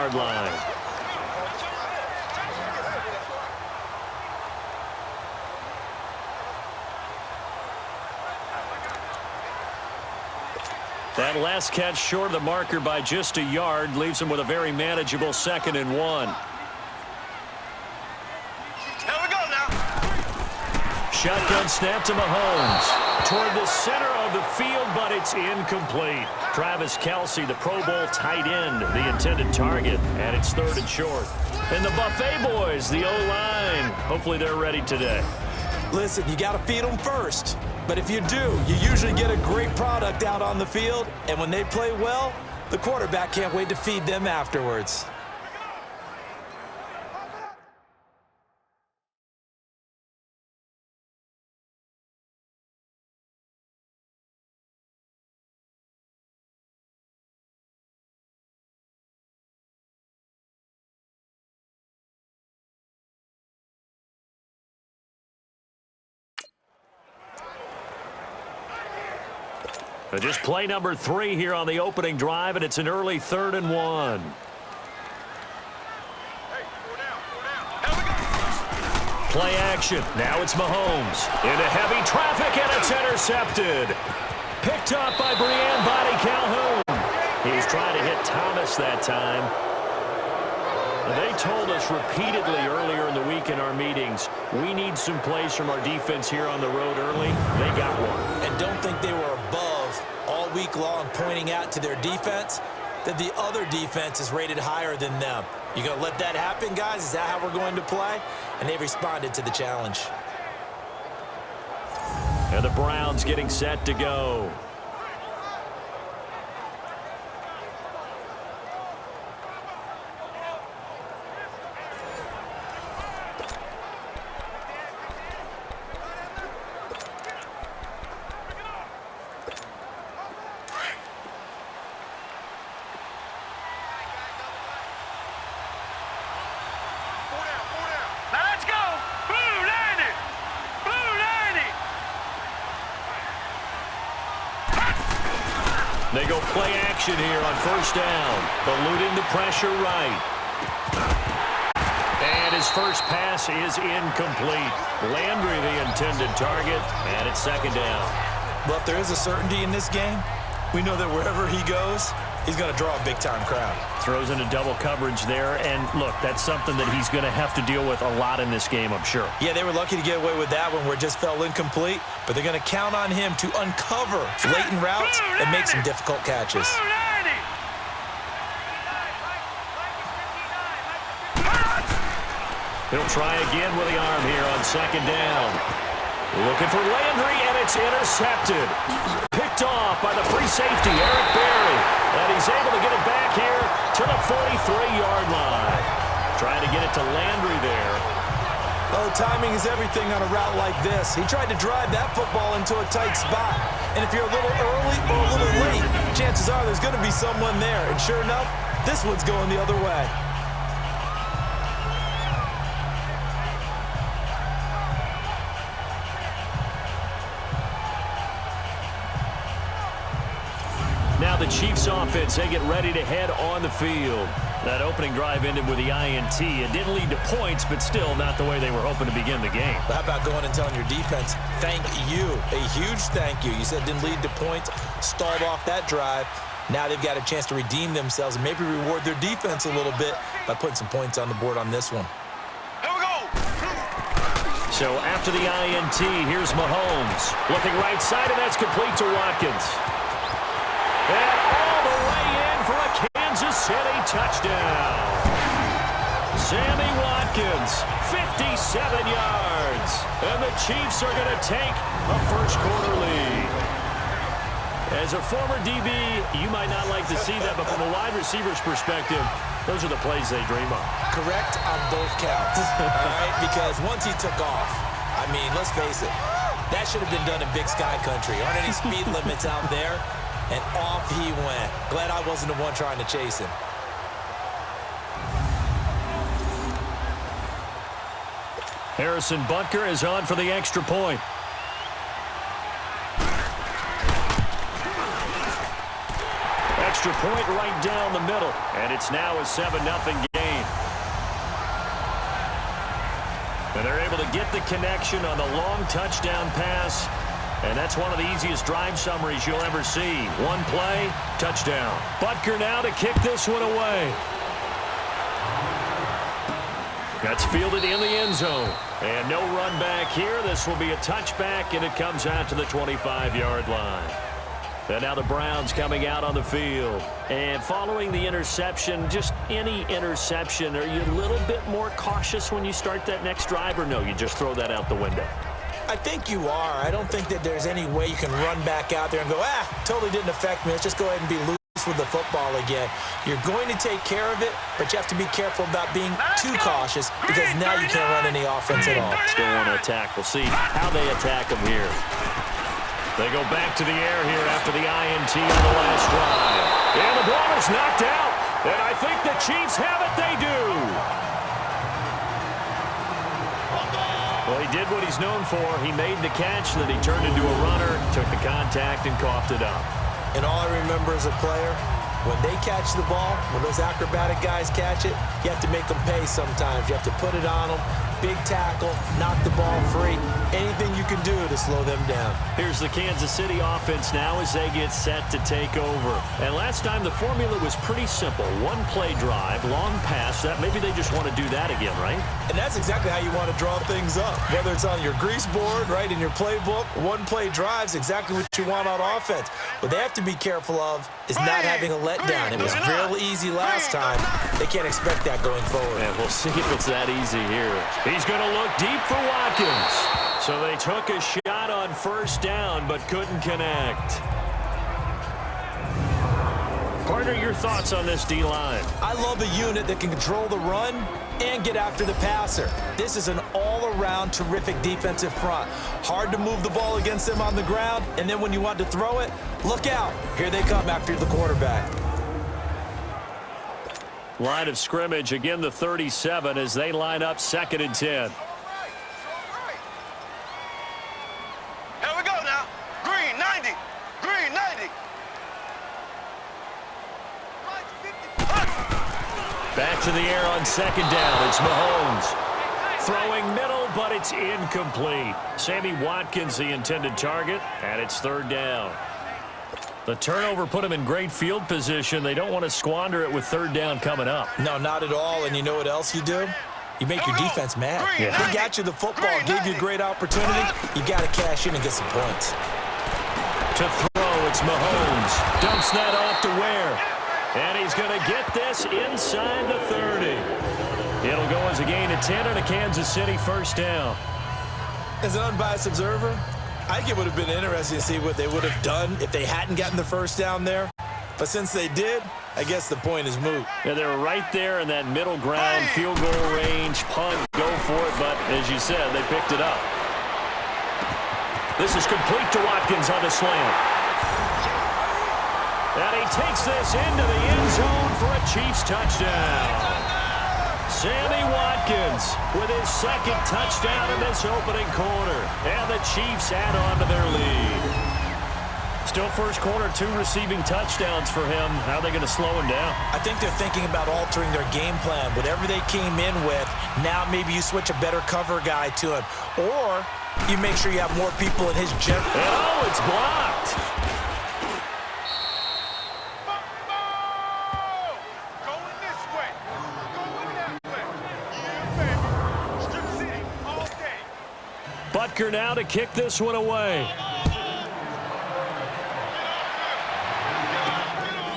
30-yard line. That last catch short of the marker by just a yard leaves him with a very manageable 2nd and 1. Here we go now. Shotgun snap to Mahomes. Toward the center of the field, but it's incomplete. Travis Kelce, the Pro Bowl tight end, the intended target, and it's 3rd and short. And the Buffet boys, the O-line, hopefully they're ready today. Listen, you got to feed them first. But if you do, you usually get a great product out on the field, and when they play well, the quarterback can't wait to feed them afterwards. Just play number 3 here on the opening drive, and it's an early 3rd and 1. Play action. Now it's Mahomes. Into heavy traffic, and it's intercepted. Picked up by Brian Body Calhoun. He's trying to hit Thomas that time. They told us repeatedly earlier in the week in our meetings, we need some plays from our defense here on the road early. They got one. And don't think they were above all week long pointing out to their defense that the other defense is rated higher than them. You going to let that happen, guys? Is that how we're going to play? And they responded to the challenge. And the Browns getting set to go. They go play action here on 1st down. Eluding the pressure right. And his first pass is incomplete. Landry the intended target, and it's 2nd down. Well, if there is a certainty in this game, we know that wherever he goes, he's going to draw a big-time crowd. Throws into double coverage there, and look, that's something that he's going to have to deal with a lot in this game, I'm sure. Yeah, they were lucky to get away with that one where it just fell incomplete, but they're going to count on him to uncover blatant routes and make some difficult catches. He'll try again with the arm here on 2nd down. Looking for Landry, and it's intercepted. Picked off by the free safety, Eric Berry. And he's able to get it back here to the 43-yard line. Trying to get it to Landry there. Oh, timing is everything on a route like this. He tried to drive that football into a tight spot. And if you're a little early or a little late, chances are there's going to be someone there. And sure enough, this one's going the other way. Now the Chiefs offense, they get ready to head on the field. That opening drive ended with the INT. It didn't lead to points, but still not the way they were hoping to begin the game. How about going and telling your defense, thank you, a huge thank you. You said it didn't lead to points, stalled off that drive. Now they've got a chance to redeem themselves and maybe reward their defense a little bit by putting some points on the board on this one. Here we go. So after the INT, here's Mahomes. Looking right side, and that's complete to Watkins. And all the way in for a Kansas City touchdown. Sammy Watkins, 57 yards. And the Chiefs are going to take a first-quarter lead. As a former DB, you might not like to see that, but from a wide receiver's perspective, those are the plays they dream of. Correct on both counts, all right? Because once he took off, I mean, let's face it, that should have been done in Big Sky Country. Aren't any speed limits out there? And off he went. Glad I wasn't the one trying to chase him. Harrison Butker is on for the extra point. Extra extra point right down the middle. And it's now a 7-0 game. And they're able to get the connection on the long touchdown pass. And that's one of the easiest drive summaries you'll ever see. One play, touchdown. Butker now to kick this one away. That's fielded in the end zone. And no run back here. This will be a touchback, and it comes out to the 25-yard line. And now the Browns coming out on the field. And following the interception, just any interception, are you a little bit more cautious when you start that next drive, or no, you just throw that out the window? I think you are. I don't think that there's any way you can run back out there and go, totally didn't affect me. Let's just go ahead and be loose with the football again. You're going to take care of it, but you have to be careful about being too cautious because now you can't run any offense at all. Still want to attack. We'll see how they attack them here. They go back to the air here after the INT on the last drive. And the ball is knocked out. And I think the Chiefs have it. They do. Well, he did what he's known for. He made the catch, then he turned into a runner, took the contact, and coughed it up. And all I remember as a player, when they catch the ball, when those acrobatic guys catch it, you have to make them pay sometimes. You have to put it on them. Big tackle, knock the ball free. Anything you can do to slow them down. Here's the Kansas City offense now as they get set to take over. And last time the formula was pretty simple. One play drive, long pass. That maybe they just want to do that again, right? And that's exactly how you want to draw things up. Whether it's on your grease board, right, in your playbook, one play drive's exactly what you want on offense. What they have to be careful of is not having a letdown. It was real easy last time. They can't expect that going forward. And we'll see if it's that easy here. He's going to look deep for Watkins. So they took a shot on first down but couldn't connect. Partner, your thoughts on this D-line? I love a unit that can control the run and get after the passer. This is an all-around terrific defensive front. Hard to move the ball against them on the ground, and then when you want to throw it, look out. Here they come after the quarterback. Line of scrimmage, again the 37 as they line up 2nd and 10. Here we go now. Green, 90. Green, 90. Back to the air on 2nd down. It's Mahomes. Throwing middle, but it's incomplete. Sammy Watkins, the intended target, and it's 3rd down. The turnover put them in great field position. They don't want to squander it with 3rd down coming up. No, not at all. And you know what else you do? You make your defense mad. Yeah. They got you the football, gave you a great opportunity. You got to cash in and get some points. To throw, it's Mahomes. Dumps that off to Ware. And he's going to get this inside the 30. It'll go as a gain of 10 and a Kansas City 1st down. As an unbiased observer, I think it would have been interesting to see what they would have done if they hadn't gotten the 1st down there. But since they did, I guess the point is moot. Yeah, they were right there in that middle ground, field goal range, punt, go for it. But as you said, they picked it up. This is complete to Watkins on the slant. And he takes this into the end zone for a Chiefs touchdown. Sammy Watkins with his 2nd touchdown in this opening quarter. And the Chiefs add on to their lead. Still first quarter, 2 receiving touchdowns for him. How are they going to slow him down? I think they're thinking about altering their game plan. Whatever they came in with, now maybe you switch a better cover guy to him. Or you make sure you have more people in his jet. Oh, it's blocked. Going this way. Going that way. Yeah, baby. Strip City all day. Butker now to kick this one away.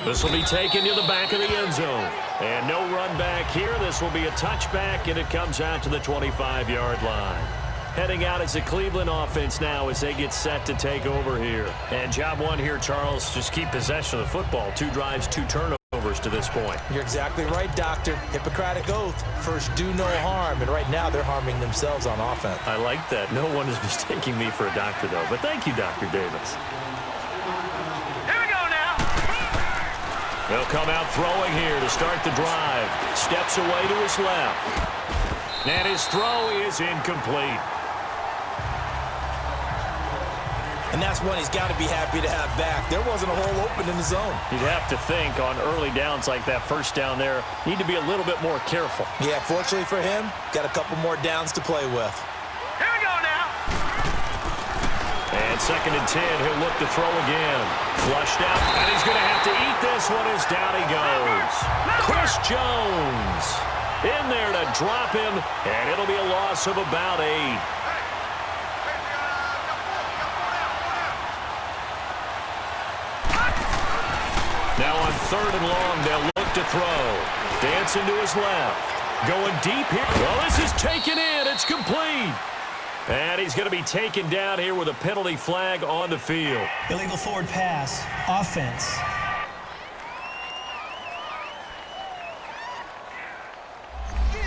This will be taken to the back of the end zone. And no run back here. This will be a touchback, and it comes out to the 25-yard line. Heading out as the Cleveland offense now as they get set to take over here. And job one here, Charles, just keep possession of the football. 2 drives, 2 turnovers to this point. You're exactly right, Doctor. Hippocratic oath. First, do no harm. And right now, they're harming themselves on offense. I like that. No one is mistaking me for a doctor, though. But thank you, Dr. Davis. They'll come out throwing here to start the drive. Steps away to his left. And his throw is incomplete. And that's one he's got to be happy to have back. There wasn't a hole open in the zone. You'd have to think on early downs like that, first down there, need to be a little bit more careful. Yeah, fortunately for him, got a couple more downs to play with. Here we go now. And 2nd and 10, he'll look to throw again. Flushed out, and he's going to have to eat this one as down he goes. Chris Jones in there to drop him, and it'll be a loss of about 8. Now on 3rd and long, they'll look to throw. Dancing to his left. Going deep here. Well, this is taken in. It's complete. And he's going to be taken down here with a penalty flag on the field. Illegal forward pass. Offense.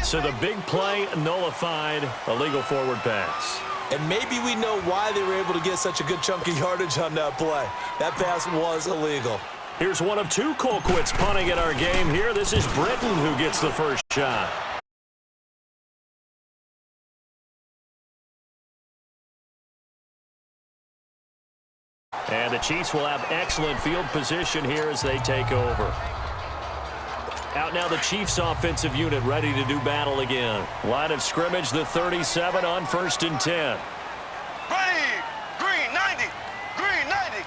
So the big play nullified. Illegal forward pass. And maybe we know why they were able to get such a good chunk of yardage on that play. That pass was illegal. Here's one of 2 Colquitts punting at our game here. This is Britton who gets the first shot. And the Chiefs will have excellent field position here as they take over. Out now the Chiefs offensive unit ready to do battle again. Line of scrimmage, the 37 on 1st and 10. Green 90. Green 90.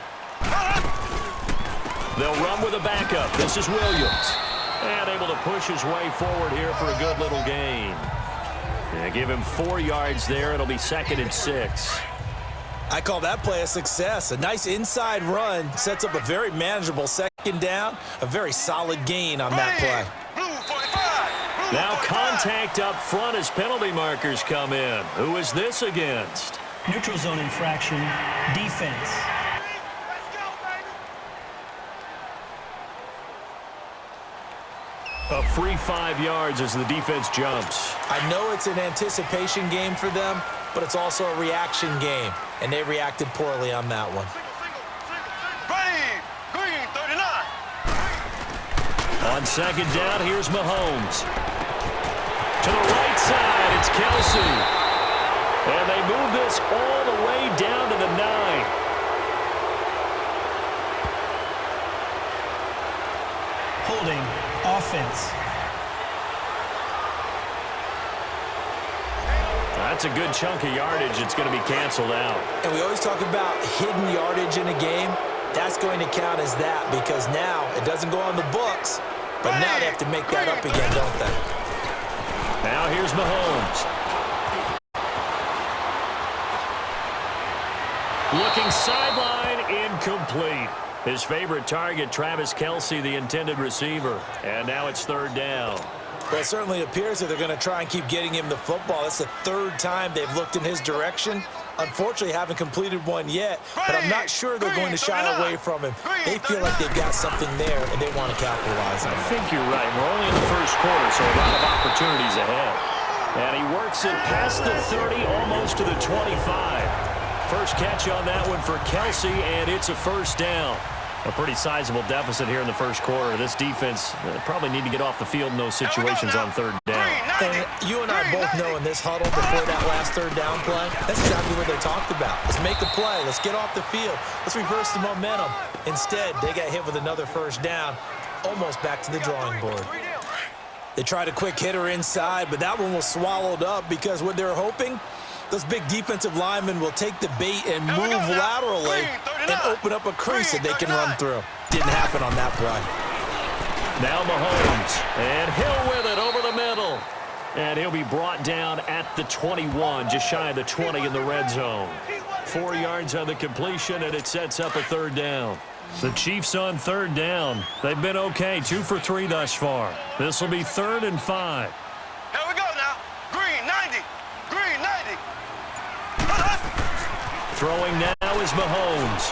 They'll run with a backup. This is Williams. And able to push his way forward here for a good little gain. And give him 4 yards there. It'll be 2nd and 6. I call that play a success. A nice inside run sets up a very manageable 2nd down. A very solid gain on that play. Blue 45. Blue Now 45. contact up front as penalty markers come in. Who is this against? Neutral zone infraction. Defense. Let's go, baby. A free 5 yards as the defense jumps. I know it's an anticipation game for them, but it's also a reaction game, and they reacted poorly on that one. Green 39. On 2nd down, here's Mahomes. To the right side, it's Kelsey. And they move this all the way down to the 9. Holding. Offense. That's a good chunk of yardage. It's going to be canceled out. And we always talk about hidden yardage in a game. That's going to count as that because now it doesn't go on the books, but now they have to make that up again, don't they? Now here's Mahomes. Looking sideline, incomplete. His favorite target, Travis Kelce, the intended receiver. And now it's 3rd down. Well, it certainly appears that they're going to try and keep getting him the football. That's the 3rd time they've looked in his direction. Unfortunately, haven't completed one yet, but I'm not sure they're going to shy away from him. They feel like they've got something there, and they want to capitalize on it. I think you're right. We're only in the 1st quarter, so a lot of opportunities ahead. And he works it past the 30, almost to the 25. First catch on that one for Kelce, and it's a 1st down. A pretty sizable deficit here in the 1st quarter. This defense probably need to get off the field in those situations on 3rd down. And you and I both know in this huddle before that last 3rd down play, that's exactly what they talked about. Let's make a play. Let's get off the field. Let's reverse the momentum. Instead, they got hit with another 1st down, almost back to the drawing board. They tried a quick hitter inside, but that one was swallowed up because what they're hoping, those big defensive linemen will take the bait and move laterally and open up a crease that they can run through. Didn't happen on that play. Now Mahomes, and Hill with it over the middle. And he'll be brought down at the 21, just shy of the 20 in the red zone. 4 yards on the completion, and it sets up a 3rd down. The Chiefs on 3rd down. They've been okay, 2 for 3 thus far. This will be 3rd and 5. Here we go now. Green 90. Green 90. Throwing now is Mahomes.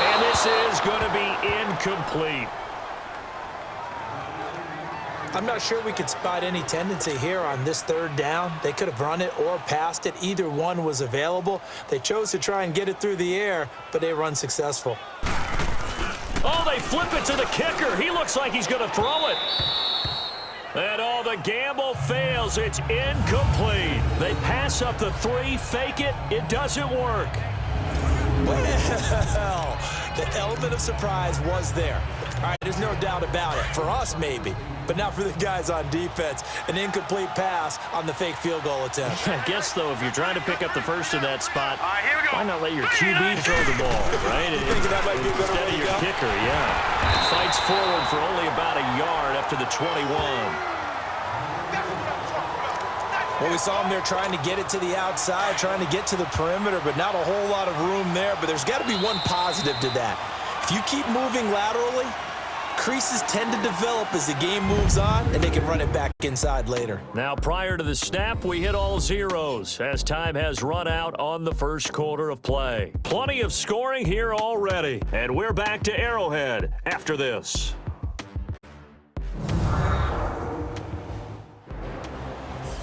And this is going to be incomplete. I'm not sure we could spot any tendency here on this 3rd down. They could have run it or passed it. Either one was available. They chose to try and get it through the air, but they were unsuccessful. Oh, they flip it to the kicker. He looks like he's going to throw it. And all the gamble fails. It's incomplete. They pass up the 3, fake it. It doesn't work. Well, the element of surprise was there. All right, there's no doubt about it. For us, maybe. But not for the guys on defense. An incomplete pass on the fake field goal attempt. I guess, though, if you're trying to pick up the first in that spot, why not let your QB throw the ball, right? You think that might be a better way to your go? kicker, yeah. Fights forward for only about a yard up to the 21. Well, we saw him there trying to get it to the outside, trying to get to the perimeter, but not a whole lot of room there. But there's got to be one positive to that. If you keep moving laterally, creases tend to develop as the game moves on, and they can run it back inside later. Now, prior to the snap, we hit all zeros as time has run out on the first quarter of play. Plenty of scoring here already, and we're back to Arrowhead after this.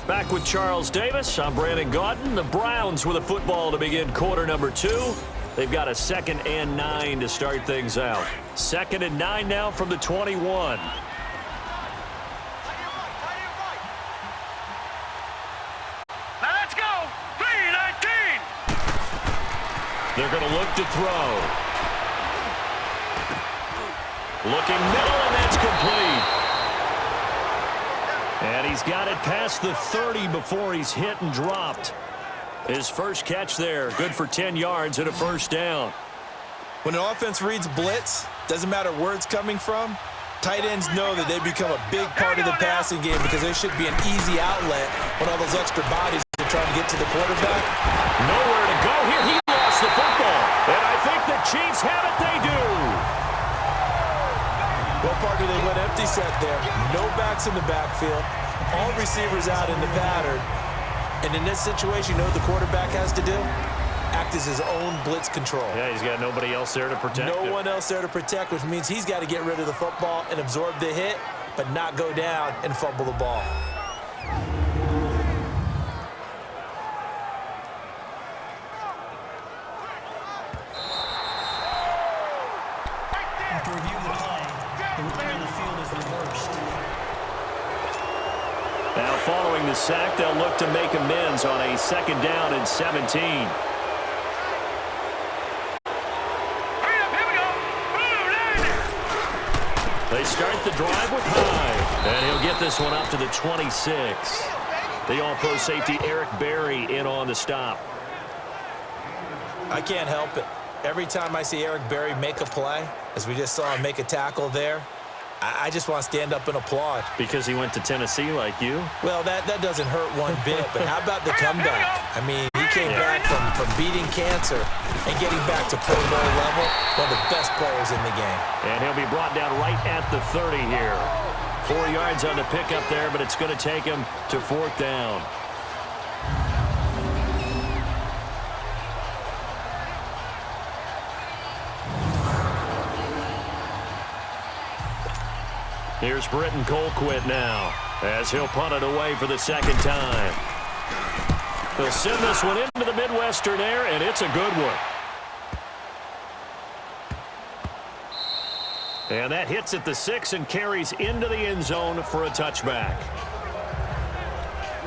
Back with Charles Davis, I'm Brandon Gaudin. The Browns with a football to begin quarter number 2. They've got a 2nd and 9 to start things out. 2nd and 9 now from the 21. Now let's go. 3-19. They're going to look to throw. Looking middle, and that's complete. And he's got it past the 30 before he's hit and dropped. His first catch there, good for 10 yards and a first down. When an offense reads blitz, doesn't matter where it's coming from, tight ends know that they become a big part of the passing game because there should be an easy outlet when all those extra bodies are trying to get to the quarterback. Nowhere to go here. He lost the football. And I think the Chiefs have it. They do. What part do they went empty set there? No backs in the backfield. All receivers out in the pattern. And in this situation, you know what the quarterback has to do? Act as his own blitz control. Yeah, he's got nobody else there to protect him. No one else there to protect, which means he's got to get rid of the football and absorb the hit, but not go down and fumble the ball. After review of the play, the replay on the field is reversed. Now, following the sack, they'll look to make amends on a 2nd down and 17. They start the drive with Hyde, and he'll get this one up to the 26. The all-pro safety Eric Berry in on the stop. I can't help it. Every time I see Eric Berry make a play, as we just saw him make a tackle there, I just want to stand up and applaud. Because he went to Tennessee like you? Well, that doesn't hurt one bit, but how about the comeback? I mean, he came back from beating cancer and getting back to Pro Bowl level, one of the best players in the game. And he'll be brought down right at the 30 here. 4 yards on the pickup there, but it's going to take him to 4th down. Here's Britton Colquitt now, as he'll punt it away for the 2nd time. He'll send this one into the Midwestern air, and it's a good one. And that hits at the 6 and carries into the end zone for a touchback.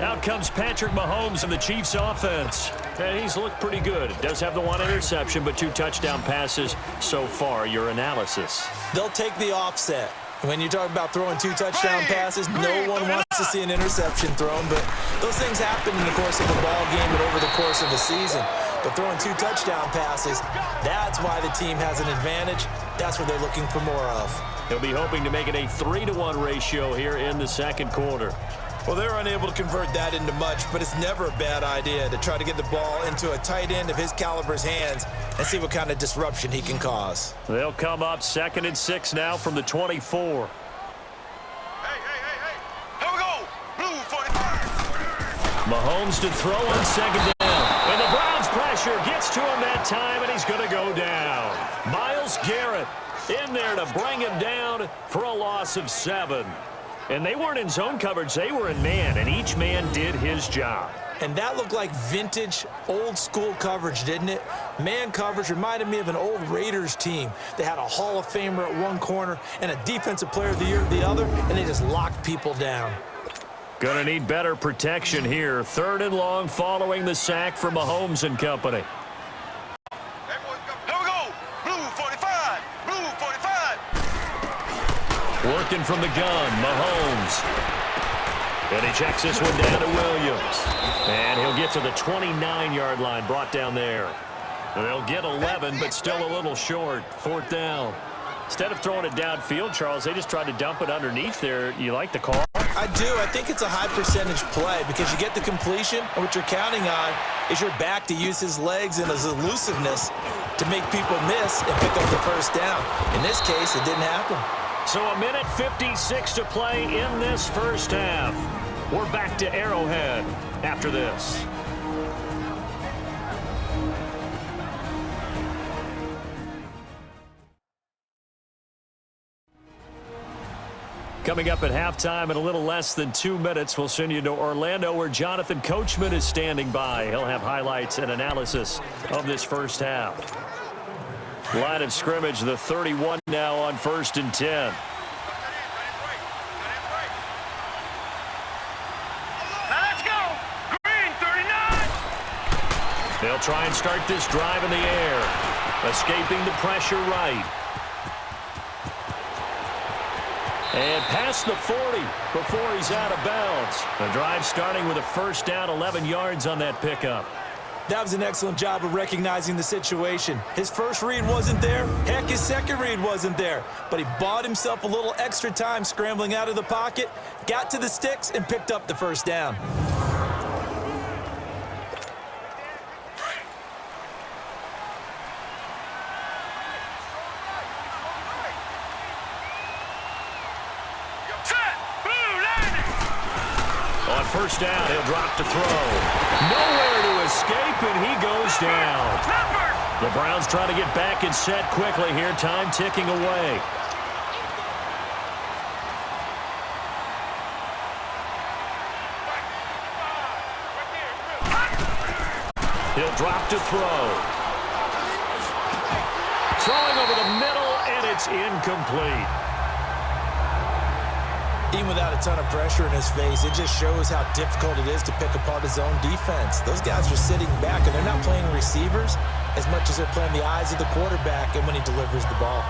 Out comes Patrick Mahomes in the Chiefs offense. And he's looked pretty good. Does have the 1 interception, but 2 touchdown passes so far. Your analysis. They'll take the offset. When you talk about throwing 2 touchdown passes, no one wants to see an interception thrown, but those things happen in the course of a ball game and over the course of a season. But throwing 2 touchdown passes, that's why the team has an advantage. That's what they're looking for more of. He'll be hoping to make it a 3-to-1 ratio here in the 2nd quarter. Well, they're unable to convert that into much, but it's never a bad idea to try to get the ball into a tight end of his caliber's hands and see what kind of disruption he can cause. They'll come up 2nd and 6 now from the 24. Hey. Here we go. Blue 45. Mahomes to throw on 2nd down. And the Browns pressure gets to him that time, and he's going to go down. Myles Garrett in there to bring him down for a loss of 7. And they weren't in zone coverage. They were in man, and each man did his job. And that looked like vintage, old-school coverage, didn't it? Man coverage reminded me of an old Raiders team. They had a Hall of Famer at one corner and a Defensive Player of the Year at the other, and they just locked people down. Gonna need better protection here. 3rd and long following the sack from Mahomes and company. Everyone's working from the gun, Mahomes. And he checks this one down to Williams. And he'll get to the 29-yard line, brought down there. They'll get 11, but still a little short. 4th down. Instead of throwing it downfield, Charles, they just tried to dump it underneath there. You like the call? I do. I think it's a high percentage play because you get the completion, and what you're counting on is your back to use his legs and his elusiveness to make people miss and pick up the first down. In this case, it didn't happen. So a minute 56 to play in this first half. We're back to Arrowhead after this. Coming up at halftime in a little less than 2 minutes, we'll send you to Orlando where Jonathan Coachman is standing by. He'll have highlights and analysis of this first half. Line of scrimmage, the 31 now on 1st and 10. Let's go! Green 39! They'll try and start this drive in the air. Escaping the pressure right. And past the 40 before he's out of bounds. The drive starting with a first down, 11 yards on that pickup. That was an excellent job of recognizing the situation. His first read wasn't there. Heck, his second read wasn't there. But he bought himself a little extra time scrambling out of the pocket, got to the sticks, and picked up the first down. On first down, he'll drop to throw. Nowhere to escape, and he goes down. The Browns try to get back and set quickly here. Time ticking away. He'll drop to throw. Throwing over the middle, and it's incomplete. Even without a ton of pressure in his face, it just shows how difficult it is to pick apart his own defense. Those guys are sitting back, and they're not playing receivers as much as they're playing the eyes of the quarterback and when he delivers the ball.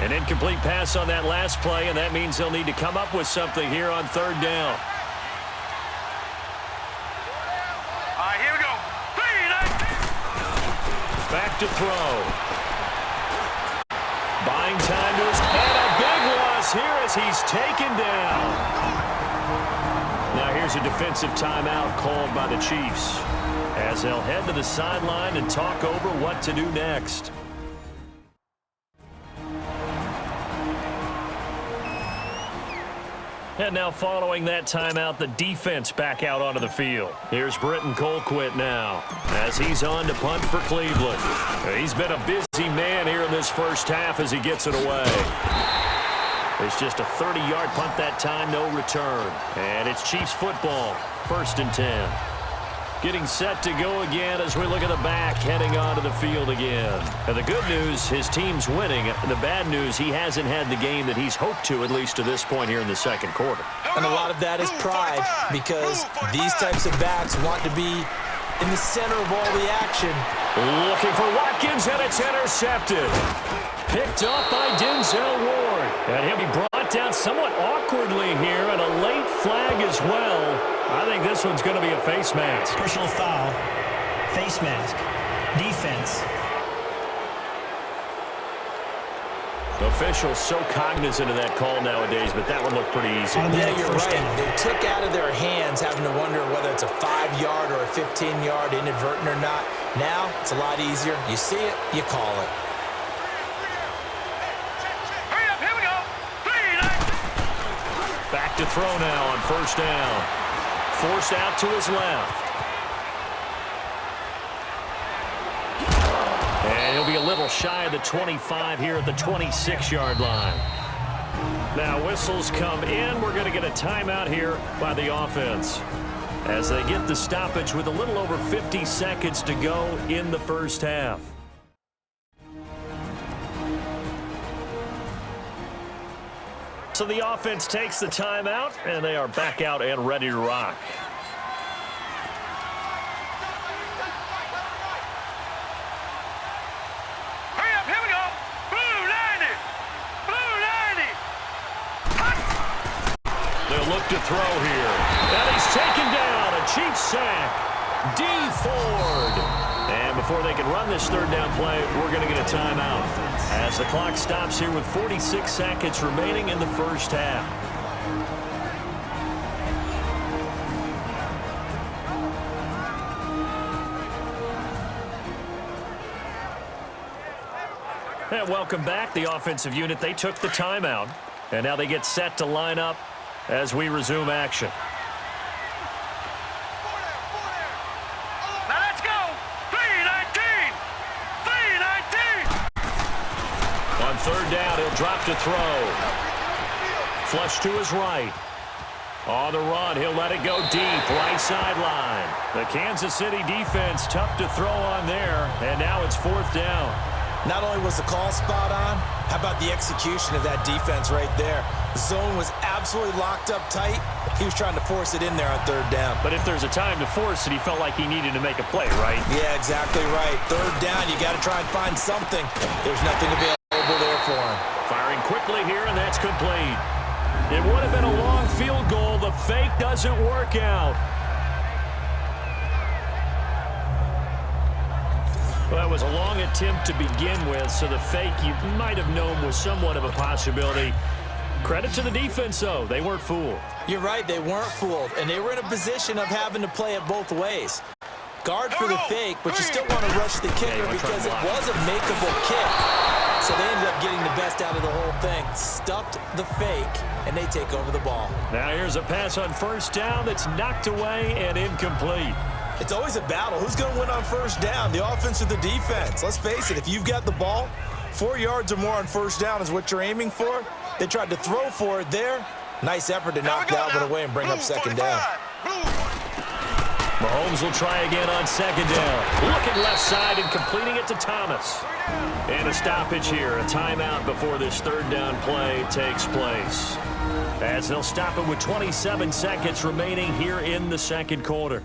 An incomplete pass on that last play, and that means they'll need to come up with something here on 3rd down. Back to throw. Buying time to his... And a big loss here as he's taken down. Now here's a defensive timeout called by the Chiefs as they'll head to the sideline and talk over what to do next. And now following that timeout, the defense back out onto the field. Here's Britton Colquitt now as he's on to punt for Cleveland. He's been a busy man here in this first half as he gets it away. It's just a 30-yard punt that time, no return. And it's Chiefs football, 1st and 10. Getting set to go again as we look at the back, heading onto the field again. And the good news, his team's winning. The bad news, he hasn't had the game that he's hoped to, at least to this point here in the second quarter. And a lot of that is pride because these types of backs want to be in the center of all the action. Looking for Watkins, and it's intercepted. Picked up by Denzel Ward. And he'll be brought down somewhat awkwardly here, and a late flag as well. I think this one's going to be a face mask. Personal foul, face mask, defense. Officials so cognizant of that call nowadays, but that one looked pretty easy. Yeah, you're right. They took out of their hands having to wonder whether it's a 5-yard or a 15-yard inadvertent or not. Now, it's a lot easier. You see it, you call it. Hurry up, here we go. Back to throw now on first down. Forced out to his left. And he'll be a little shy of the 25 here at the 26-yard line. Now whistles come in. We're going to get a timeout here by the offense as they get the stoppage with a little over 50 seconds to go in the first half. So the offense takes the timeout, and they are back out and ready to rock. throw here. And he's taken down. A Chiefs sack. D. Ford. And before they can run this third down play, we're going to get a timeout as the clock stops here with 46 seconds remaining in the first half. And welcome back, the offensive unit. They took the timeout, and now they get set to line up as we resume action. Now let's go. 3-19. 3-19. On third down, he'll drop to throw. Flush to his right. On the run, he'll let it go deep, right sideline. The Kansas City defense tough to throw on there, and now it's fourth down. Not only was the call spot on, how about the execution of that defense right there? The zone was absolutely locked up tight. He was trying to force it in there on third down. But if there's a time to force it, he felt like he needed to make a play, right? Yeah, exactly right. Third down, you got to try and find something. There's nothing available there for him. Firing quickly here, and that's complete. It would have been a long field goal. The fake doesn't work out. Well, that was a long attempt to begin with, so the fake you might have known was somewhat of a possibility. Credit to the defense, though. They weren't fooled. You're right, they weren't fooled, and they were in a position of having to play it both ways. Guard for the fake, but you still want to rush the kicker because it was a makeable kick. So they ended up getting the best out of the whole thing. Stuffed the fake, and they take over the ball. Now here's a pass on first down that's knocked away and incomplete. It's always a battle. Who's going to win on first down, the offense or the defense? Let's face it, if you've got the ball, 4 yards or more on first down is what you're aiming for. They tried to throw for it there. Nice effort to knock that one away and bring up second down. Mahomes will try again on second down. Looking left side and completing it to Thomas. And a stoppage here, a timeout before this third down play takes place. As they'll stop it with 27 seconds remaining here in the second quarter.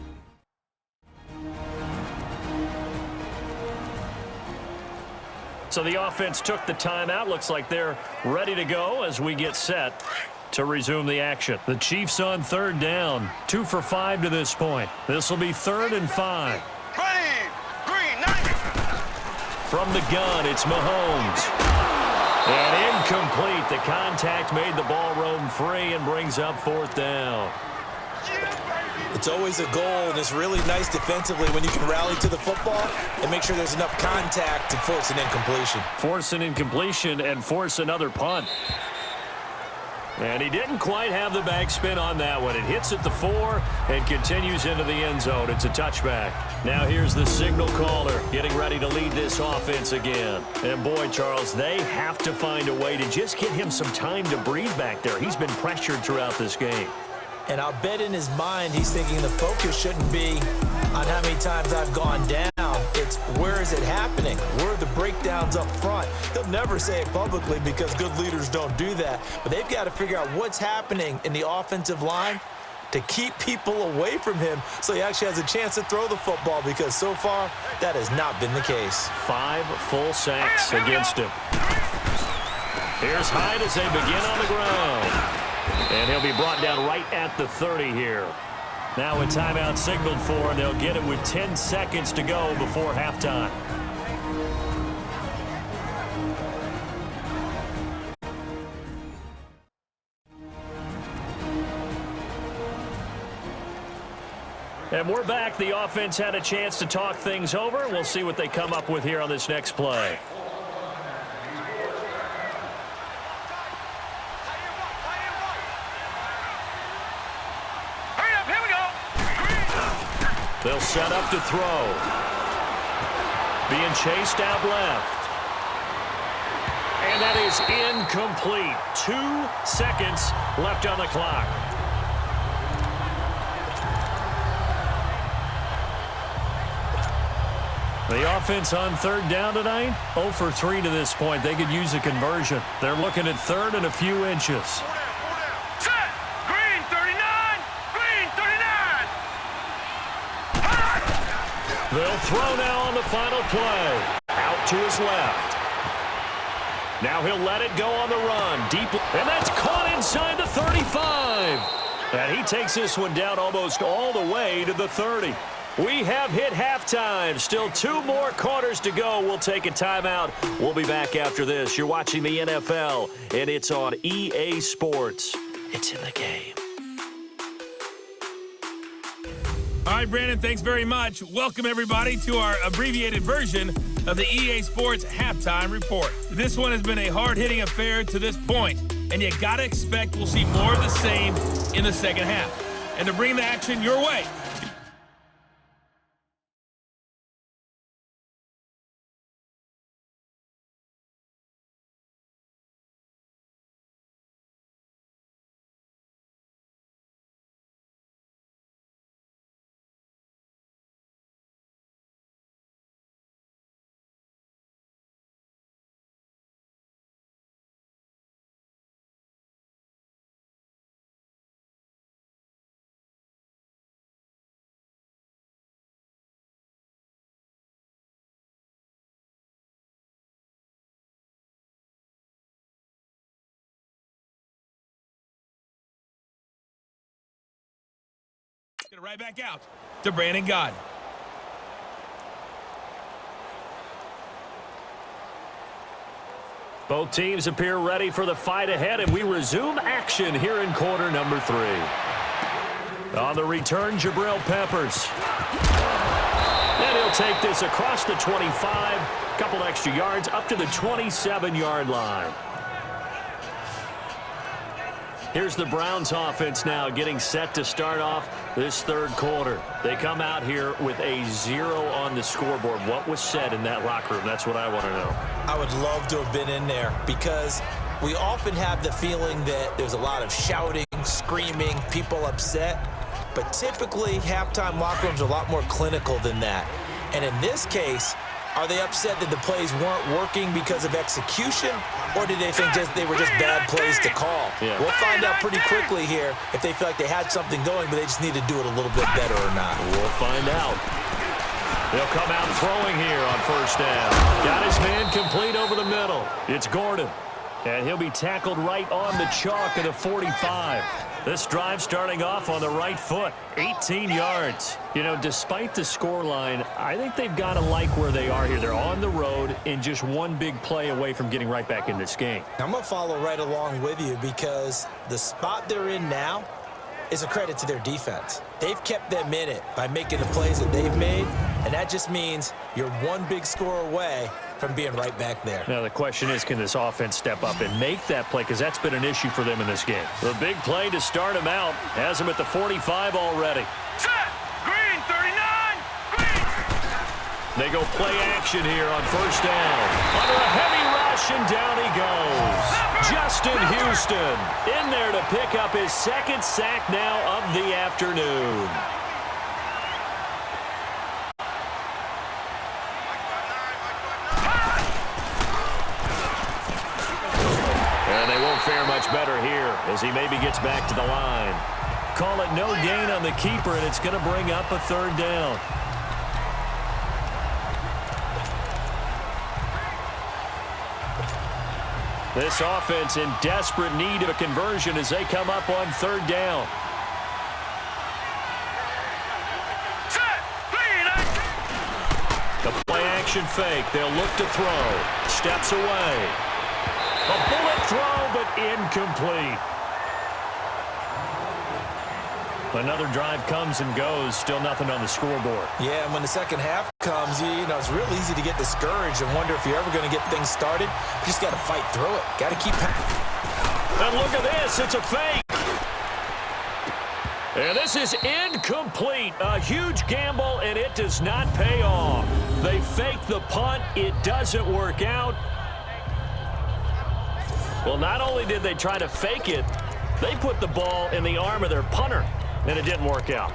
So the offense took the timeout. Looks like they're ready to go as we get set to resume the action. The Chiefs on third down. 2 for 5 to this point. This will be 3rd and 5. Ready. Green. 90. From the gun, it's Mahomes. And incomplete. The contact made the ball roam free and brings up 4th down. It's always a goal, and it's really nice defensively when you can rally to the football and make sure there's enough contact to force an incompletion. Force an incompletion and force another punt. And he didn't quite have the backspin on that one. It hits at the 4 and continues into the end zone. It's a touchback. Now here's the signal caller getting ready to lead this offense again. And boy, Charles, they have to find a way to just get him some time to breathe back there. He's been pressured throughout this game. And I'll bet in his mind he's thinking the focus shouldn't be on how many times I've gone down. It's where is it happening? Where are the breakdowns up front? He'll never say it publicly because good leaders don't do that. But they've got to figure out what's happening in the offensive line to keep people away from him so he actually has a chance to throw the football, because so far that has not been the case. 5 full sacks against him. Here's Hyde as they begin on the ground. And he'll be brought down right at the 30 here. Now a timeout signaled for, and they'll get it with 10 seconds to go before halftime. And we're back. The offense had a chance to talk things over. We'll see what they come up with here on this next play. They'll set up to throw. Being chased out left. And that is incomplete. 2 seconds left on the clock. The offense on third down tonight, 0 for 3 to this point. They could use a conversion. They're looking at third and a few inches. Set. Green 39. Green 39. They'll throw now on the final play. Out to his left. Now he'll let it go on the run. Deep, and that's caught inside the 35. And he takes this one down almost all the way to the 30. We have hit halftime. Still 2 more quarters to go. We'll take a timeout. We'll be back after this. You're watching the NFL, and it's on EA Sports. It's in the game. All right, Brandon, thanks very much. Welcome, everybody, to our abbreviated version of the EA Sports Halftime Report. This one has been a hard-hitting affair to this point, and you got to expect we'll see more of the same in the second half. And to bring the action your way, get it right back out to Brandon Gaudin. Both teams appear ready for the fight ahead, and we resume action here in quarter number 3. On the return, Jabril Peppers. And he'll take this across the 25, couple extra yards up to the 27-yard line. Here's the Browns offense now getting set to start off this third quarter. They come out here with a 0 on the scoreboard. What was said in that locker room? That's what I want to know. I would love to have been in there because we often have the feeling that there's a lot of shouting, screaming, people upset. But typically, halftime locker rooms are a lot more clinical than that. And in this case, are they upset that the plays weren't working because of execution, or did they think they were just bad plays to call? Yeah. We'll find out pretty quickly here if they feel like they had something going, but they just need to do it a little bit better or not. We'll find out. They'll come out throwing here on first down. Got his man complete over the middle. It's Gordon. And he'll be tackled right on the chalk of the 45. This drive starting off on the right foot, 18 yards. You know, despite the scoreline, I think they've got to like where they are here. They're on the road and just one big play away from getting right back in this game. I'm going to follow right along with you because the spot they're in now is a credit to their defense. They've kept them in it by making the plays that they've made, and that just means you're one big score away from being right back there. Now the question is, can this offense step up and make that play? Because that's been an issue for them in this game. The big play to start him out has him at the 45 already. Set! Green, 39! Green! They go play action here on first down. Under a heavy rush, and down he goes. Justin Houston in there to pick up his second sack now of the afternoon. And they won't fare much better here as he maybe gets back to the line. Call it no gain on the keeper, and it's going to bring up a third down. This offense in desperate need of a conversion as they come up on third down. The play action fake. They'll look to throw. Steps away. A bullet throw, but incomplete. Another drive comes and goes. Still nothing on the scoreboard. Yeah, and when the second half comes, you know, it's real easy to get discouraged and wonder if you're ever going to get things started. You just got to fight through it. Got to keep. And look at this. It's a fake. And this is incomplete. A huge gamble, and it does not pay off. They fake the punt. It doesn't work out. Well, not only did they try to fake it, they put the ball in the arm of their punter, and it didn't work out.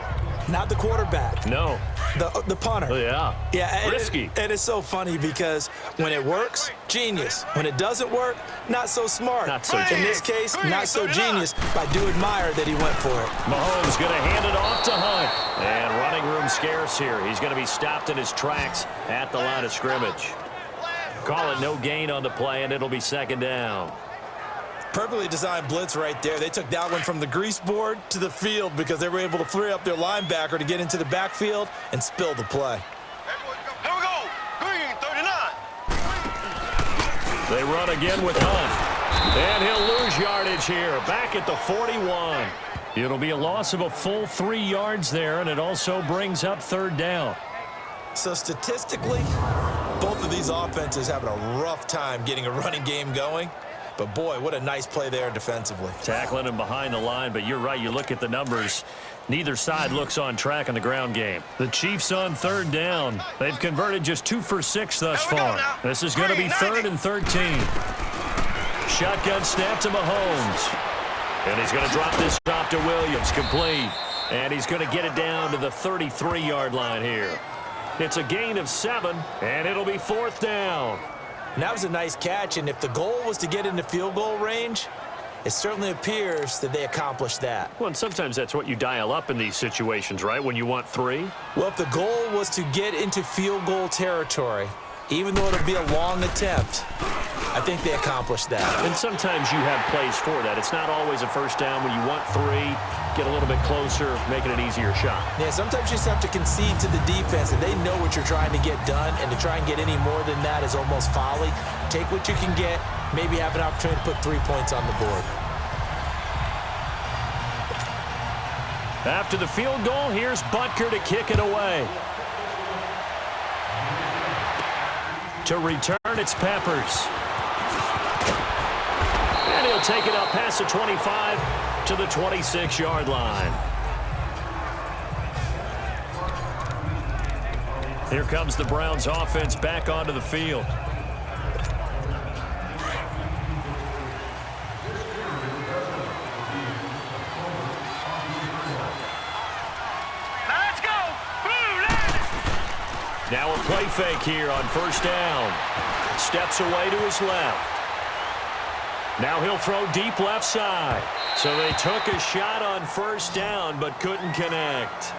Not the quarterback. No. The punter. Yeah. Yeah. Risky. And it's so funny because when it works, genius. When it doesn't work, not so smart. Not so In genius. this case, not so genius. But I do admire that he went for it. Mahomes going to hand it off to Hunt. And running room scarce here. He's going to be stopped in his tracks at the line of scrimmage. Call it no gain on the play, and it'll be second down. Perfectly designed blitz right there. They took that one from the grease board to the field because they were able to free up their linebacker to get into the backfield and spill the play. Here we go. Green, 39. They run again with Hunt. And he'll lose yardage here, back at the 41. It'll be a loss of a full 3 yards there, and it also brings up third down. So statistically, both of these offenses having a rough time getting a running game going. But, boy, what a nice play there defensively. Tackling him behind the line, but you're right. You look at the numbers. Neither side looks on track in the ground game. The Chiefs on third down. They've converted just 2 for 6 thus far. This is going to be 3rd and 13. Shotgun snap to Mahomes. And he's going to drop this off to Williams. Complete. And he's going to get it down to the 33-yard line here. It's a gain of 7, and it'll be 4th down. And that was a nice catch, and if the goal was to get into field goal range, it certainly appears that they accomplished that. Well, and sometimes that's what you dial up in these situations, right, when you want 3? Well, if the goal was to get into field goal territory, even though it'll be a long attempt, I think they accomplished that. And sometimes you have plays for that. It's not always a first down when you want 3. Get a little bit closer, making an easier shot. Yeah, sometimes you just have to concede to the defense, and they know what you're trying to get done, and to try and get any more than that is almost folly. Take what you can get, maybe have an opportunity to put 3 points on the board. After the field goal, here's Butker to kick it away. To return, it's Peppers. And he'll take it up past the 25 to the 26-yard line. Here comes the Browns offense back onto the field. Let's go. Now a play fake here on first down. Steps away to his left. Now he'll throw deep left side. So they took a shot on first down but couldn't connect.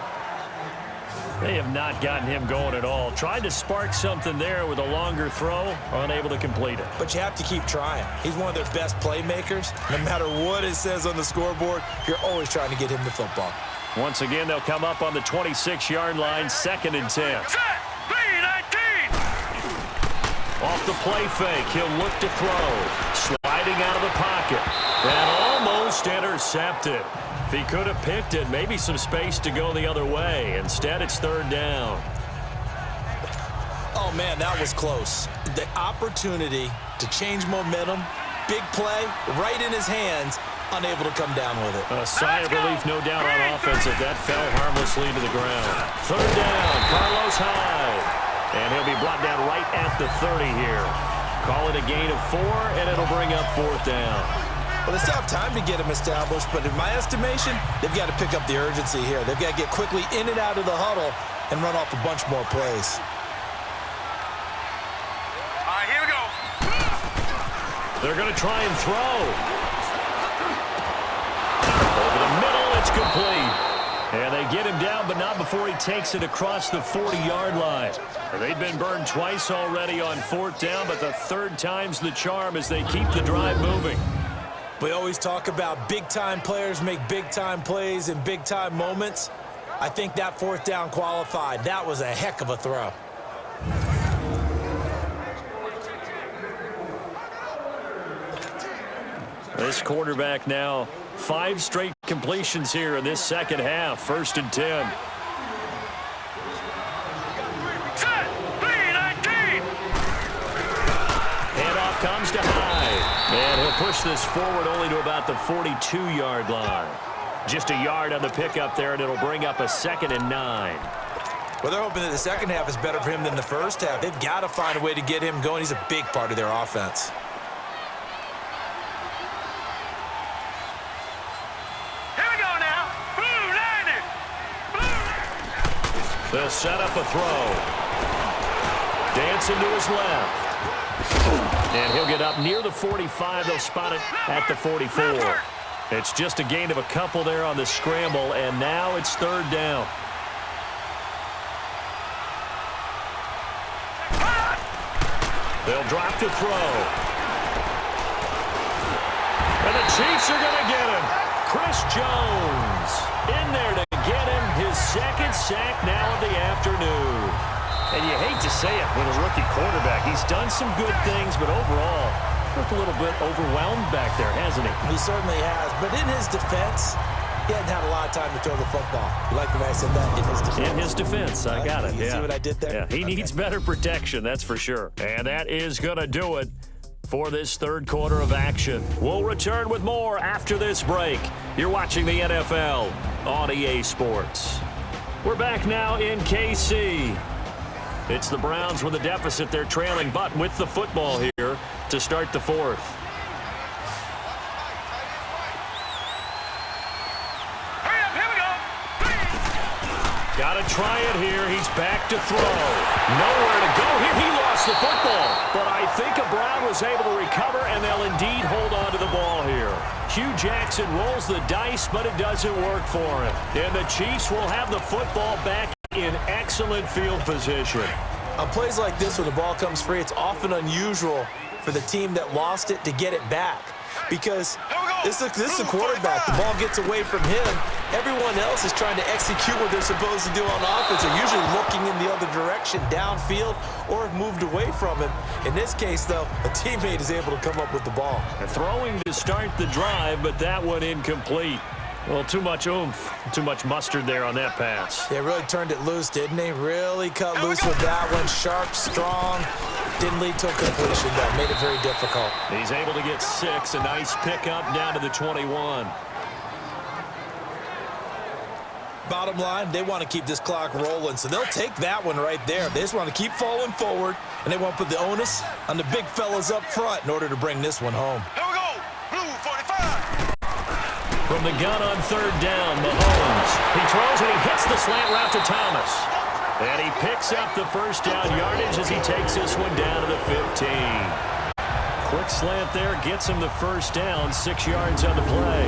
They have not gotten him going at all. Tried to spark something there with a longer throw, unable to complete it. But you have to keep trying. He's one of their best playmakers. No matter what it says on the scoreboard, you're always trying to get him the football. Once again, they'll come up on the 26-yard line, 2nd and 10. Set. 3-19. Off the play fake, he'll look to throw. Sliding out of the pocket. And almost intercepted. If he could have picked it, maybe some space to go the other way. Instead, it's 3rd down. Oh, man, that was close. The opportunity to change momentum, big play, right in his hands, unable to come down with it. A sigh of relief, no doubt, on offense if that fell harmlessly to the ground. 3rd down, Carlos Hyde. And he'll be brought down right at the 30 here. Call it a gain of 4, and it'll bring up 4th down. Well, they still have time to get him established, but in my estimation, they've got to pick up the urgency here. They've got to get quickly in and out of the huddle and run off a bunch more plays. All right, here we go. They're going to try and throw. Over the middle, it's complete. And they get him down, but not before he takes it across the 40-yard line. They've been burned twice already on 4th down, but the 3rd time's the charm as they keep the drive moving. We always talk about big-time players make big-time plays in big-time moments. I think that 4th down qualified. That was a heck of a throw. This quarterback now 5 straight completions here in this second half. 1st and 10. Set. 3-19. Handoff comes to Hyde. And he'll push this forward only to about the 42-yard line. Just a yard on the pickup there, and it'll bring up a 2nd and 9. Well, they're hoping that the second half is better for him than the first half. They've got to find a way to get him going. He's a big part of their offense. They'll set up a throw. Dancing to his left. And he'll get up near the 45. They'll spot it at the 44. It's just a gain of a couple there on the scramble, and now it's 3rd down. They'll drop to throw. And the Chiefs are going to get him. Chris Jones in there to get him his second sack now of the afternoon. And you hate to say it with a rookie quarterback. He's done some good things, but overall, looked a little bit overwhelmed back there, hasn't he? He certainly has. But in his defense, he hadn't had a lot of time to throw the football. You like the way I said that? In his defense. In his defense, I got it. You see what I did there? Yeah, he needs better protection, that's for sure. And that is going to do it for this third quarter of action. We'll return with more after this break. You're watching the NFL on EA Sports. We're back now in KC. It's the Browns with a deficit. They're trailing, but with the football here to start the fourth. Got to try it here. He's back to throw. Nowhere to go here. He lost the football. But I think a Brown was able to recover, and they'll indeed hold on to the ball here. Hugh Jackson rolls the dice, but it doesn't work for him. And the Chiefs will have the football back in excellent field position. On plays like this, when the ball comes free, it's often unusual for the team that lost it to get it back. Because this is a quarterback. The ball gets away from him. Everyone else is trying to execute what they're supposed to do on offense. They're usually looking in the other direction, downfield, or have moved away from him. In this case, though, a teammate is able to come up with the ball. They're throwing to start the drive, but that one incomplete. Well, too much oomph, too much mustard there on that pass. They really turned it loose, didn't they? Really cut loose with that one. Sharp, strong. Didn't lead to a completion, though. Made it very difficult. He's able to get 6. A nice pickup down to the 21. Bottom line, they want to keep this clock rolling, so they'll take that one right there. They just want to keep falling forward, and they want to put the onus on the big fellas up front in order to bring this one home. Here we go. Blue 45. From the gun on third down, Mahomes. He throws and he hits the slant route to Thomas. And he picks up the first down yardage as he takes this one down to the 15. Quick slant there, gets him the first down, 6 yards on the play.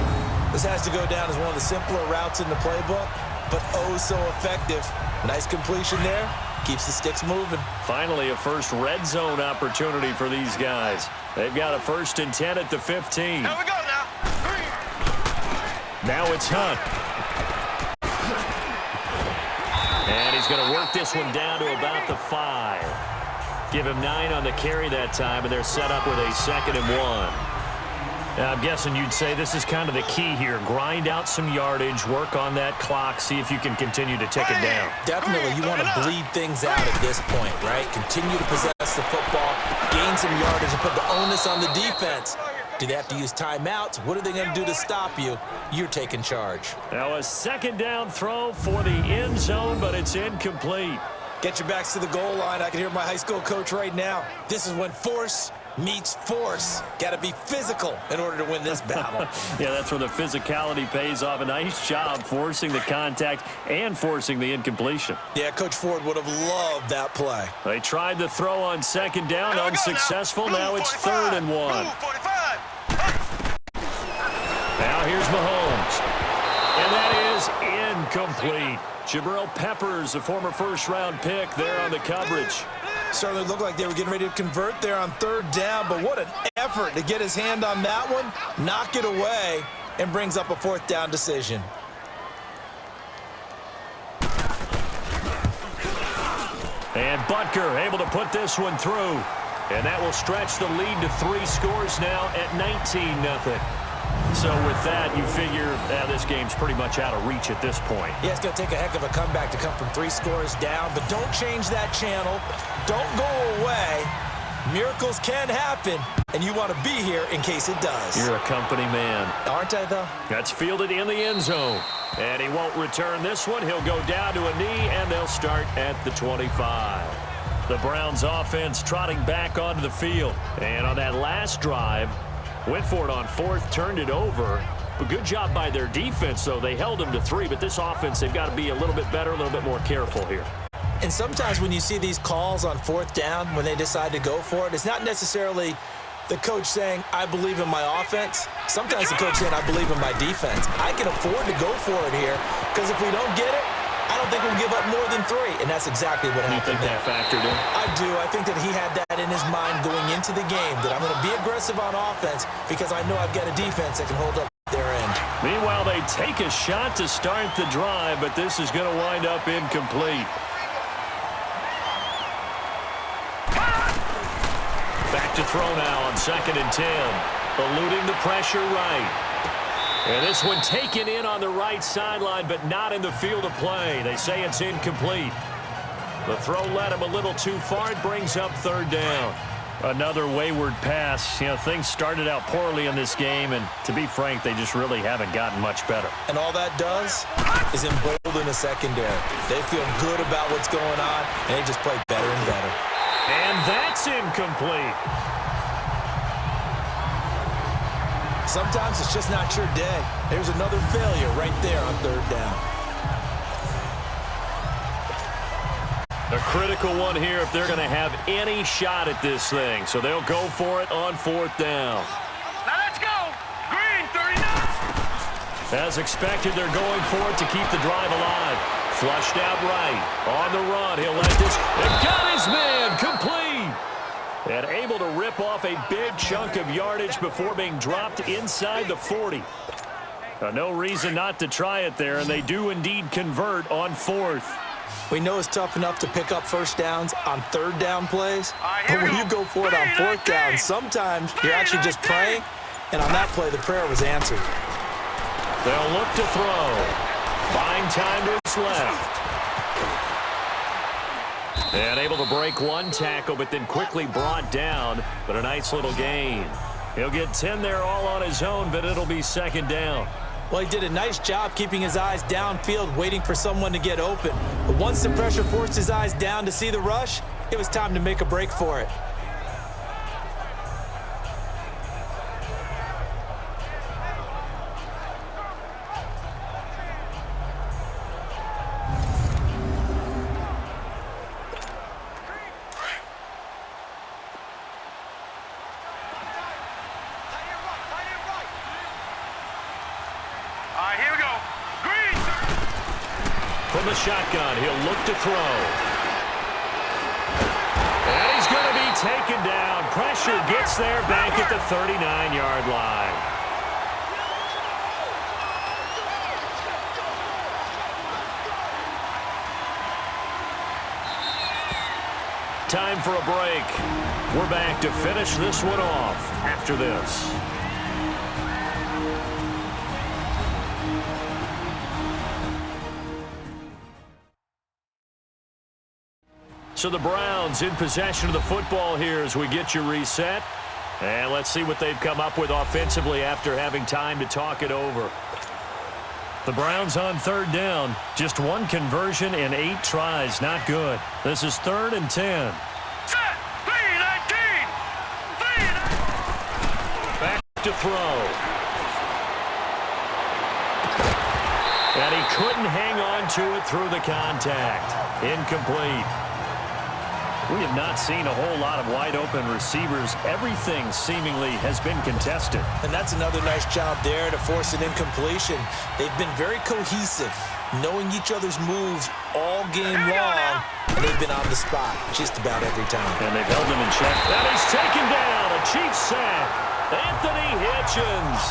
This has to go down as one of the simpler routes in the playbook, but oh so effective. Nice completion there. Keeps the sticks moving. Finally, a first red zone opportunity for these guys. They've got a 1st and 10 at the 15. Here we go now. Now it's Hunt. And he's going to work this one down to about the 5. Give him 9 on the carry that time, and they're set up with a 2nd and 1. Now, I'm guessing you'd say this is kind of the key here. Grind out some yardage, work on that clock, see if you can continue to tick it down. Definitely, you want to bleed things out at this point, right? Continue to possess the football, gain some yardage, and put the onus on the defense. Do they have to use timeouts? What are they going to do to stop you? You're taking charge. Now a 2nd down throw for the end zone, but it's incomplete. Get your backs to the goal line. I can hear my high school coach right now. This is when force meets force. Got to be physical in order to win this battle. Yeah, that's where the physicality pays off. A nice job forcing the contact and forcing the incompletion. Yeah, Coach Ford would have loved that play. They tried the throw on 2nd down, unsuccessful. Now it's 3rd and 1. Now here's Mahomes. And that is incomplete. Jabril Peppers, a former 1st-round pick there on the coverage. Certainly looked like they were getting ready to convert there on 3rd down, but what an effort to get his hand on that one, knock it away, and brings up a 4th down decision. And Butker able to put this one through. And that will stretch the lead to 3 scores now at 19-0. So with that, you figure this game's pretty much out of reach at this point. Yeah, it's going to take a heck of a comeback to come from 3 scores down, but don't change that channel. Don't go away. Miracles can happen, and you want to be here in case it does. You're a company man. Aren't I, though? That's fielded in the end zone. And he won't return this one. He'll go down to a knee, and they'll start at the 25. The Browns offense trotting back onto the field. And on that last drive, went for it on 4th, turned it over. But good job by their defense, though. They held them to 3, but this offense, they've got to be a little bit better, a little bit more careful here. And sometimes when you see these calls on 4th down, when they decide to go for it, it's not necessarily the coach saying, I believe in my offense. Sometimes the coach saying, I believe in my defense. I can afford to go for it here, because if we don't get it, I don't think we'll give up more than 3, and that's exactly what happened. You think that factored in? I do. I think that he had that in his mind going into into the game that I'm going to be aggressive on offense because I know I've got a defense that can hold up their end. Meanwhile, they take a shot to start the drive, but this is going to wind up incomplete. Back to throw now on 2nd and 10. Eluding the pressure right. And this one taken in on the right sideline, but not in the field of play. They say it's incomplete. The throw led him a little too far. It brings up 3rd down. Another wayward pass. You know, things started out poorly in this game, and to be frank, they just really haven't gotten much better. And all that does is embolden the secondary. They feel good about what's going on, and they just play better and better. And that's incomplete. Sometimes it's just not your day. There's another failure right there on 3rd down. A critical one here if they're going to have any shot at this thing. So they'll go for it on 4th down. Now let's go. Green, 39. As expected, they're going for it to keep the drive alive. Flushed out right. On the run, he'll let this. They got his man. Complete. And able to rip off a big chunk of yardage before being dropped inside the 40. No reason not to try it there, and they do indeed convert on 4th. We know it's tough enough to pick up 1st downs on 3rd down plays, but when you go for it on 4th down, sometimes you're actually just praying, and on that play, the prayer was answered. They'll look to throw. Buying time to his left. And able to break one tackle, but then quickly brought down, but a nice little gain. He'll get 10 there all on his own, but it'll be 2nd down. Well, he did a nice job keeping his eyes downfield, waiting for someone to get open. But once the pressure forced his eyes down to see the rush, it was time to make a break for it. Here we go. Green. From the shotgun, he'll look to throw. And he's going to be taken down. Pressure gets there back at the 39-yard line. Time for a break. We're back to finish this one off after this. So the Browns in possession of the football here as we get you reset. And let's see what they've come up with offensively after having time to talk it over. The Browns on 3rd down. Just one conversion in 8 tries. Not good. This is 3rd and 10. Set. 3-19. Back to throw. And he couldn't hang on to it through the contact. Incomplete. We have not seen a whole lot of wide-open receivers. Everything seemingly has been contested. And that's another nice job there to force an incompletion. They've been very cohesive, knowing each other's moves all game long, and they've been on the spot just about every time. And they've held him in check. And he's taken down. A Chiefs sack. Anthony Hitchens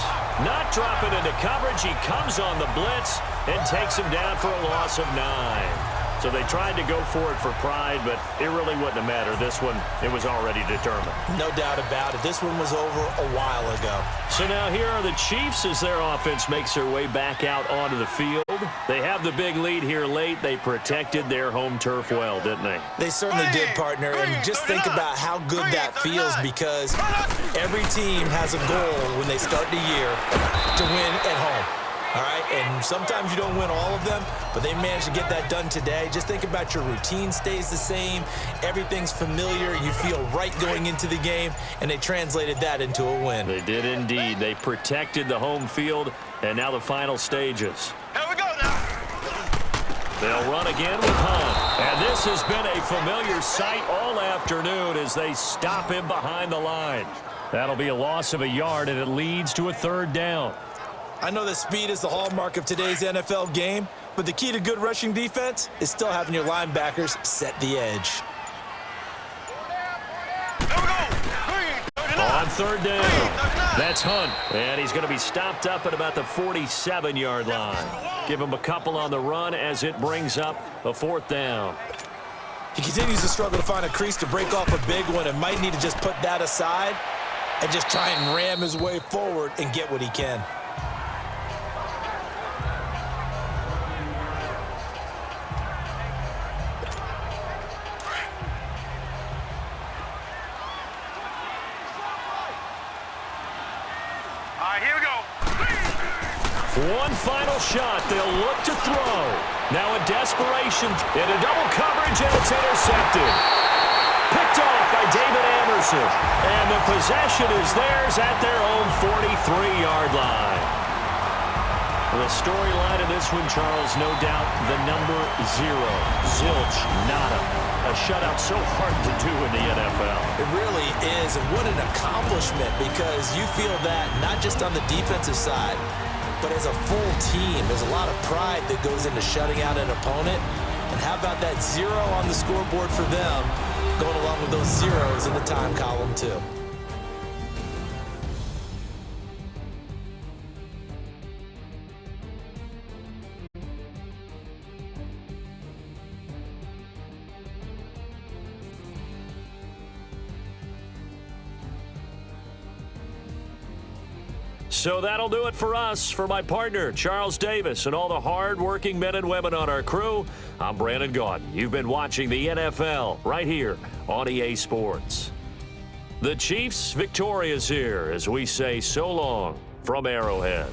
not dropping into coverage. He comes on the blitz and takes him down for a loss of 9. So they tried to go for it for pride, but it really wouldn't have mattered. This one, it was already determined. No doubt about it. This one was over a while ago. So now here are the Chiefs as their offense makes their way back out onto the field. They have the big lead here late. They protected their home turf well, didn't they? They certainly did, partner. And just think about how good that feels, because every team has a goal when they start the year to win at home. All right, and sometimes you don't win all of them, but they managed to get that done today. Just think about your routine stays the same. Everything's familiar. You feel right going into the game, and they translated that into a win. They did indeed. They protected the home field, and now the final stages. Here we go now. They'll run again with Hunt. And this has been a familiar sight all afternoon as they stop him behind the line. That'll be a loss of a yard, and it leads to a 3rd down. I know that speed is the hallmark of today's NFL game, but the key to good rushing defense is still having your linebackers set the edge. Here we go. On third down, that's Hunt. And he's going to be stopped up at about the 47-yard line. Give him a couple on the run as it brings up a fourth down. He continues to struggle to find a crease to break off a big one and might need to just put that aside and just try and ram his way forward and get what he can. All right, here we go. One final shot. They'll look to throw. Now in desperation, into double coverage, and it's intercepted. Picked off by David Anderson. And the possession is theirs at their own 43-yard line. The storyline in this one, Charles, no doubt the number 0. Zilch, nada. A shutout so hard to do in the NFL. It really is, and what an accomplishment, because you feel that not just on the defensive side, but as a full team. There's a lot of pride that goes into shutting out an opponent. And how about that 0 on the scoreboard for them, going along with those zeros in the time column too. So that'll do it for us. For my partner, Charles Davis, and all the hard-working men and women on our crew, I'm Brandon Gaudin. You've been watching the NFL right here on EA Sports. The Chiefs victorious here as we say so long from Arrowhead.